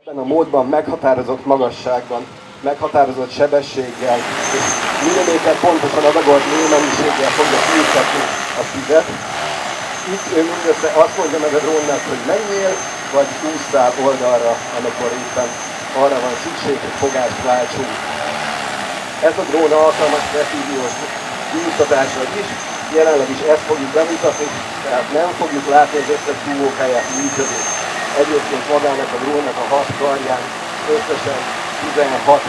Ebben a módban meghatározott magasságban, meghatározott sebességgel és milliméter pontosan adagolt lőmennyiséggel fogja kiütetni a tüzet. Itt ő mindössze azt mondja meg a drónnak, hogy menjél, vagy ússzál oldalra, amikor éppen arra van szükség, hogy fogást váltsunk. Ez a drón alkalmas precíziós úsztatásra is, jelenleg is ezt fogjuk bemutatni, tehát nem fogjuk látni az összes fúvók helyett működni. Egyébként magának a drónnak a 6 karján összesen 16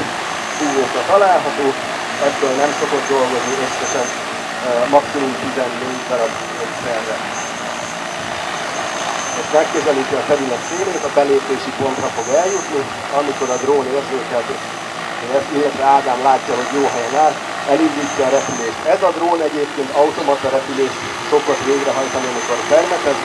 fúvókra található, ebből nem szokott dolgozni összesen maximum 14 darab egyszerre. Most megközelíti a terület szélét, a belépési pontra fog eljutni, amikor a drón érzékelti, illetve Ádám látja, hogy jó helyen áll, elindítja a repülést. Ez a drón egyébként automata repülést szokott végrehajtani, amikor permetez.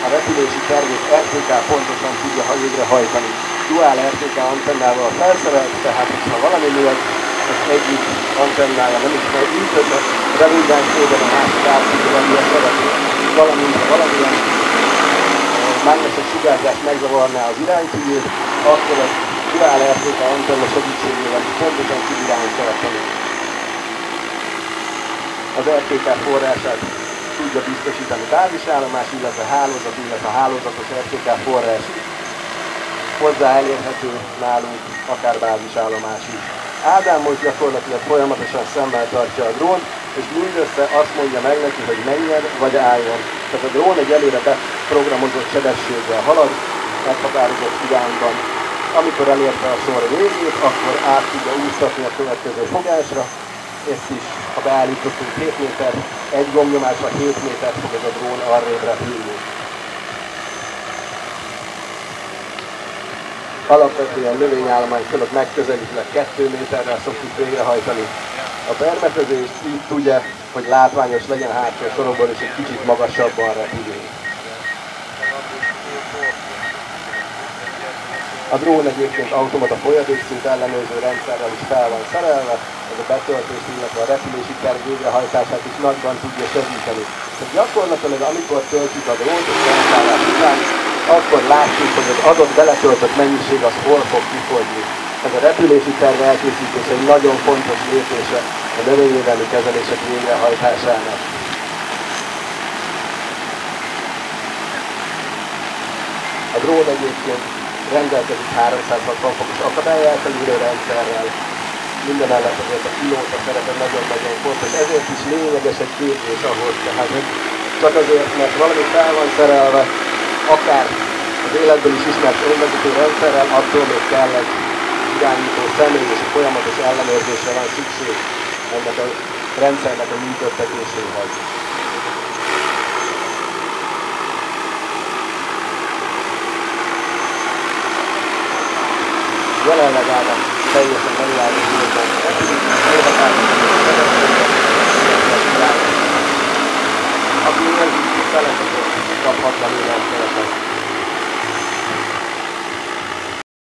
A repülési tervét RTK pontosan tudja végrehajtani. Dual RTK antennával felszerelt, tehát ha valami miatt az egyik antennája nem is működne, redundáns módon a másik át tudja venni a szerepét. Valamint ha valamilyen mágneses sugárzás megzavarná az iránytűjét, akkor a dual RTK antenna segítségével pontosan tud irányt tartani. Az RTK forrását tudja biztosítani bázisállomás, illetve hálózatos RTK forrás is. Hozzá elérhető nálunk akár bázisállomás is. Ádám most gyakorlatilag folyamatosan szemmel tartja a drón, és mindössze azt mondja meg neki, hogy menjen vagy álljon. Tehát a drón egy előre beprogramozott sebességgel halad, meghatározott irányban. Amikor elérte a sor végét, akkor át tudja úsztatni a következő fogásra. Ezt is, ha beállítottunk 7 méter, egy gombnyomásra 7 métert fog ez a drón arrébb repülni. Alapvetően növényállomány fölött megközelítőleg 2 méterrel szoktuk végrehajtani a permetezést, így tudja, hogy látványos legyen a hátsó sorokból, és egy kicsit magasabban repülünk. A drón egyébként automata folyadékszint ellenőrző rendszerrel is fel van szerelve, ez a betöltést, illetve a repülési terv végrehajtását is nagyban tudja segíteni. Tehát gyakorlatilag amikor töltjük a drónt és rendszállás után, akkor látjuk, hogy az adott beletöltött mennyiség az hol fog kifogyni. Ez a repülési terv elkészítése egy nagyon fontos lépése a növényvédelmi kezelések végrehajtásának. A drón egyébként rendelkezik 360 fokos akadályelkerülő rendszerrel, mindemellett azért a pilóta szerepe nagyon-nagyon fontos, ezért is lényeges egy képzés ahhoz, tehát csak azért, mert valami fel van szerelve, akár az életből is ismert önvezető rendszerrel, attól még kell egy irányító személy és folyamatos ellenőrzésre van szükség ennek a rendszernek a működtetéséhez. Jelenleg Ádám teljesen megvilágos időben repülik, aki érzi, feladatot kaphat belőle a szeretet.